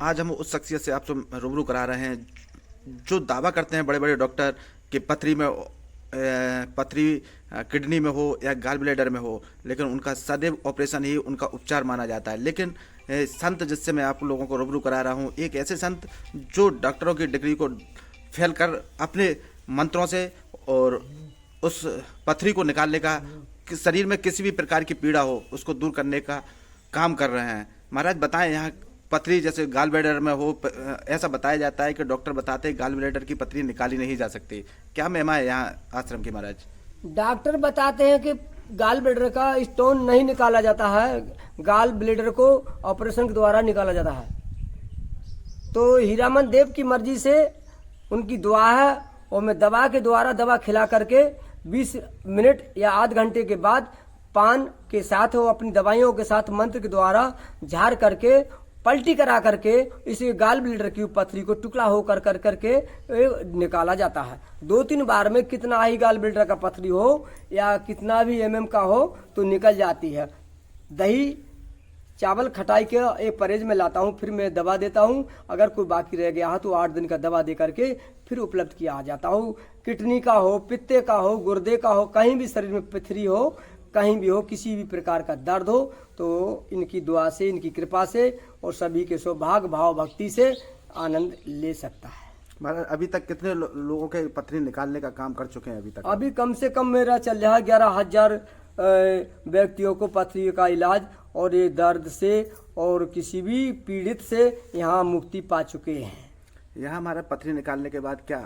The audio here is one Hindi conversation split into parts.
आज हम उस शख्सियत से आपसे रूबरू करा रहे हैं जो दावा करते हैं बड़े बड़े डॉक्टर कि पथरी में पथरी किडनी में हो या गाल ब्लैडर में हो, लेकिन उनका सदैव ऑपरेशन ही उनका उपचार माना जाता है। लेकिन संत जिससे मैं आप लोगों को रूबरू करा रहा हूँ, एक ऐसे संत जो डॉक्टरों की डिग्री को फेल कर अपने मंत्रों से और उस पथरी को निकालने का, शरीर में किसी भी प्रकार की पीड़ा हो उसको दूर करने का काम कर रहे हैं। महाराज बताएं, यहाँ पथरी जैसे गाल ब्लैडर में हो, ऐसा बताया जाता है कि डॉक्टर बताते हैं गाल ब्लैडर की पथरी निकाली नहीं जा सकती, क्या महिमा है यहाँ आश्रम की महाराज? डॉक्टर बताते हैं कि गाल ब्लैडर का स्टोन नहीं निकाला जाता है, गाल ब्लैडर को ऑपरेशन के द्वारा निकाला जाता है। तो हीरामन देव की मर्जी से उनकी दुआ है, और मैं दवा के द्वारा दवा खिला करके 20 मिनट या आध घंटे के बाद पान के साथ वो अपनी दवाइयों के साथ मंत्र के द्वारा झाड़ करके पलटी करा करके इस गाल ब्लैडर की पथरी को टुकड़ा होकर कर करके निकाला जाता है। 2-3 बार में कितना ही गाल ब्लैडर का पथरी हो या कितना भी का हो तो निकल जाती है। दही चावल खटाई के एक परहेज में लाता हूँ, फिर मैं दवा देता हूँ। अगर कोई बाकी रह गया है तो 8 दिन का दवा दे करके फिर उपलब्ध किया आ जाता हूँ। किडनी का हो, पित्ते का हो, गुर्दे का हो, कहीं भी शरीर में पथरी हो, कहीं भी हो, किसी भी प्रकार का दर्द हो तो इनकी दुआ से, इनकी कृपा से और सभी के सौभाग्य भाव भक्ति से आनंद ले सकता है। महाराज अभी तक कितने लोगों के पथरी निकालने का काम कर चुके हैं अभी तक? अभी कम से कम मेरा चल रहा है 11,000 व्यक्तियों को पथरी का इलाज और ये दर्द से और किसी भी पीड़ित से यहाँ मुक्ति पा चुके हैं। यहाँ हमारा पथरी निकालने के बाद क्या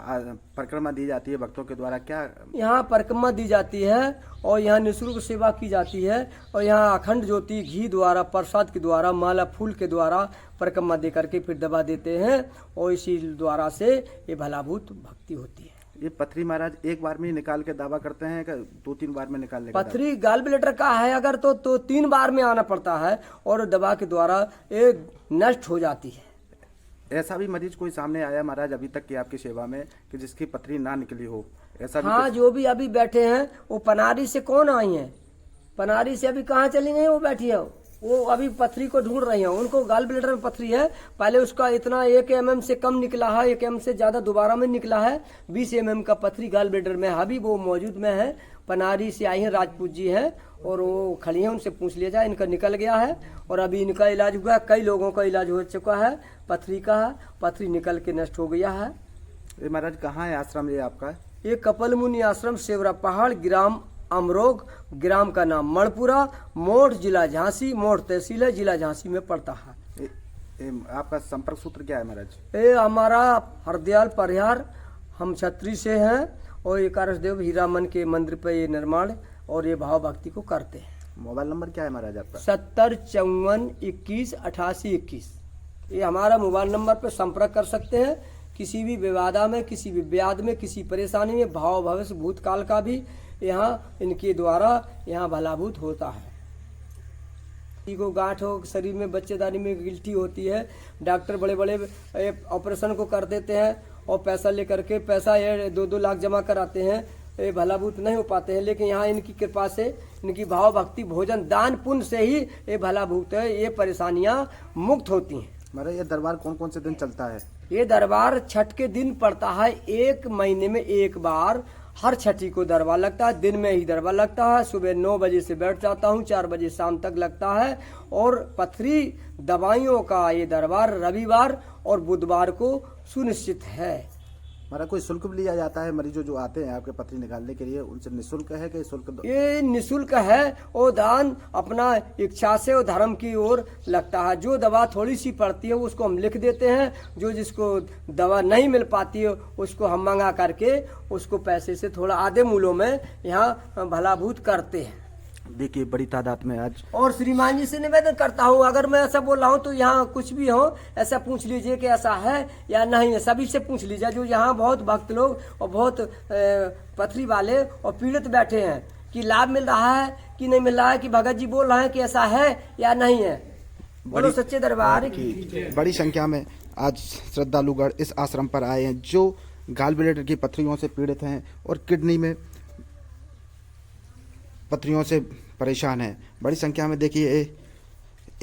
परिक्रमा दी जाती है भक्तों के द्वारा? क्या यहाँ परिक्रमा दी जाती है और यहाँ निःशुल्क सेवा की जाती है, और यहाँ अखंड ज्योति घी द्वारा, प्रसाद के द्वारा, माला फूल के द्वारा परिक्रमा दे करके फिर दवा देते हैं, और इसी द्वारा से ये भलाभूत भक्ति होती है। ये पथरी महाराज एक बार में ही निकाल के दावा करते हैं कि 2-3 बार में निकालने का? पथरी गाल ब्लैडर का है अगर तो 3 बार में आना पड़ता है और दवा के द्वारा ये नष्ट हो जाती है। ऐसा भी मरीज कोई सामने आया महाराज अभी तक की आपकी सेवा में कि जिसकी पथरी ना निकली हो? ऐसा भी हाँ, जो भी अभी बैठे हैं वो पनारी से कौन आई हैं, पनारी से अभी कहाँ चली गई, वो बैठी है, वो अभी पथरी को ढूंढ रही हैं। उनको गाल ब्लैडर में पथरी है, पहले उसका इतना 1 mm से कम निकला है, 1 mm से ज्यादा दोबारा में निकला है, 20 mm का पथरी गाल ब्लैडर में अभी वो मौजूद में है। पनारी से आई हैं, राजपूत जी हैं और वो खड़ी हैं, उनसे पूछ लिया जाए, इनका निकल गया है और अभी इनका इलाज हुआ है। कई लोगों का इलाज हो चुका है, पथरी का है, पथरी निकल के नष्ट हो गया है। ये महाराज कहाँ है आश्रम ये आपका? ये कपिल मुनि आश्रम, सेवरा पहाड़, ग्राम अमरोग, ग्राम का नाम मणपुरा, मोठ, जिला झांसी, मोठ तहसील है, जिला झांसी में पड़ता है। आपका संपर्क सूत्र क्या है महाराज? ये हमारा हरदयाल परिहार, हम छत्री से हैं और ये कारसदेव हीरामन के मंदिर पे ये निर्माण और ये भाव भक्ति को करते हैं। मोबाइल नंबर क्या है महाराज आपका? 70 54 21 88 21। ये हमारा मोबाइल नंबर पे संपर्क कर सकते हैं। किसी भी विवादा में, किसी भी ब्याद में, किसी परेशानी में, भाव भविष्य भूतकाल का भी यहाँ इनके द्वारा यहाँ भलाभूत होता है। किसी को गांठ हो, शरीर में बच्चेदानी में गिल्टी होती है, डॉक्टर बड़े बड़े ऑपरेशन को कर देते हैं और पैसा लेकर के, पैसा 2-2 लाख जमा कराते हैं, ये भलाभूत नहीं हो पाते हैं। लेकिन यहाँ इनकी कृपा से, इनकी भाव भक्ति भोजन दान पुण्य से ही ये भलाभूत है, ये परेशानियाँ मुक्त होती हैं। महाराज ये दरबार कौन कौन से दिन चलता है? ये दरबार छठ के दिन पड़ता है, 1 महीने में 1 बार, हर छठी को दरबार लगता है। दिन में ही दरबार लगता है, सुबह 9 बजे से बैठ जाता हूँ, 4 बजे शाम तक लगता है। और पथरी दवाइयों का ये दरबार रविवार और बुधवार को सुनिश्चित है। हमारा कोई शुल्क भी लिया जाता है? मरीजों जो आते हैं आपके पथरी निकालने के लिए उनसे निःशुल्क है कि शुल्क? ये निःशुल्क है, वो दान अपना इच्छा से और धर्म की ओर लगता है। जो दवा थोड़ी सी पड़ती है उसको हम लिख देते हैं, जो जिसको दवा नहीं मिल पाती है उसको हम मंगा करके उसको पैसे से थोड़ा आधे मूल्यों में यहाँ भलाभूत करते हैं। देखिए बड़ी तादाद में आज। और श्रीमान जी से निवेदन करता हूँ, अगर मैं ऐसा बोल रहा हूँ तो यहाँ कुछ भी हो ऐसा पूछ लीजिए कि ऐसा है या नहीं है, सभी से पूछ लीजिए। जो यहाँ बहुत भक्त लोग और बहुत पथरी वाले और पीड़ित बैठे हैं कि लाभ मिल रहा है कि नहीं मिल रहा है, कि भगत जी बोल रहे हैं कि ऐसा है या नहीं है। बोलो सच्चे दरबार की। बड़ी संख्या में आज श्रद्धालुगण इस आश्रम पर आए हैं जो गाल ब्लैडर की पथरियों से पीड़ित हैं और किडनी में पथरियों से परेशान हैं। बड़ी संख्या में देखिए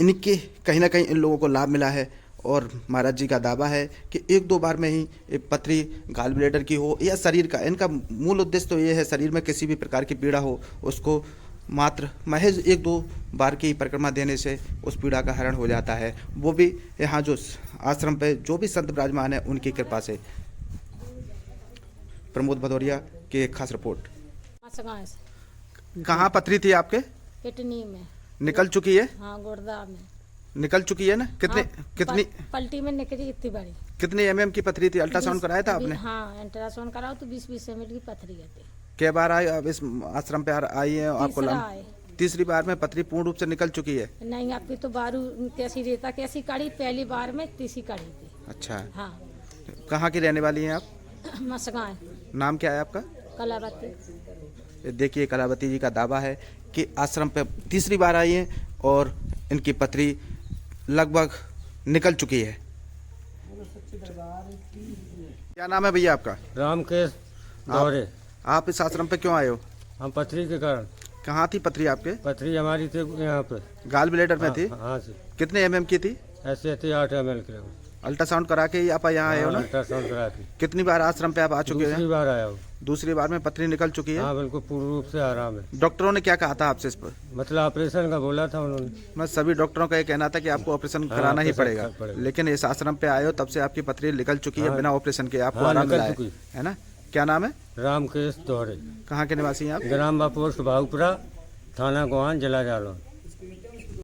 इनके कहीं ना कहीं इन लोगों को लाभ मिला है और महाराज जी का दावा है कि 1-2 बार में ही ये पथरी गाल ब्लेडर की हो या शरीर का, इनका मूल उद्देश्य तो ये है शरीर में किसी भी प्रकार की पीड़ा हो उसको मात्र महज 1-2 बार की परिक्रमा देने से उस पीड़ा का हरण हो जाता है, वो भी यहाँ जो आश्रम पे जो भी संत विराजमान है उनकी कृपा से। प्रमोद भदौरिया की एक खास रिपोर्ट। मसगांव से कहाँ पथरी थी आपके? किडनी में। निकल चुकी है? हाँ, गुर्दा में निकल चुकी है ना? कितने हाँ, कितनी पलटी में निकली इतनी बड़ी। कितनी एमएम की पथरी थी? अल्ट्रासाउंड कराया था आपने? हाँ, अल्ट्रासाउंड कराओ तो 20-20 ml की पथरी है। कै बार आई अब इस आश्रम पे आई है आपको? तीसरा है। तीसरी बार में पथरी पूर्ण रूप से निकल चुकी है? नहीं, आपकी तो बारू कैसी रेता कैसी काढ़ी, पहली बार में तीसरी काढ़ी थी। अच्छा, हाँ। कहाँ की रहने वाली हैं आप? मसगांव। नाम क्या है आपका? कलावती। ये देखिए कलावती जी का दावा है कि आश्रम पे तीसरी बार आई हैं और इनकी पथरी लगभग निकल चुकी है। क्या नाम है भैया आपका? रामकेश दौरे। आप इस आश्रम पे क्यों आए हो? हम पथरी के कारण। कहाँ थी पथरी आपके? पथरी हमारी थी यहाँ पे। गाल ब्लेडर में थी? हाँ जी। कितने एमएम की थी? ऐसे थी 8 ml की। अल्ट्रासाउंड करा के ही आप यहाँ आए हो ना? अल्ट्रासाउंड करा थी। कितनी बार आश्रम पे आप आ चुके दूसरी हैं? बार आया हूँ। दूसरी बार में पथरी निकल चुकी है? हाँ, बिल्कुल पूर्ण रूप से आराम है। डॉक्टरों ने क्या कहा था आपसे इस पर? मतलब ऑपरेशन का बोला था उन्होंने। मैं सभी डॉक्टरों का ये कहना था कि आपको ऑपरेशन कराना ही ऑपरेशन पड़ेगा, पड़ेगा। लेकिन इस आश्रम पे आए हो तब से आपकी पथरी निकल चुकी है हाँ। बिना ऑपरेशन के, आपको हाँ, आराम निकल मिला चुकी। है ना? क्या नाम है? रामकेश दौरे। कहाँ के निवासी हैं आप? ग्राम पोस्ट भाऊपुरा, थाना गोहान, जिला जालौन।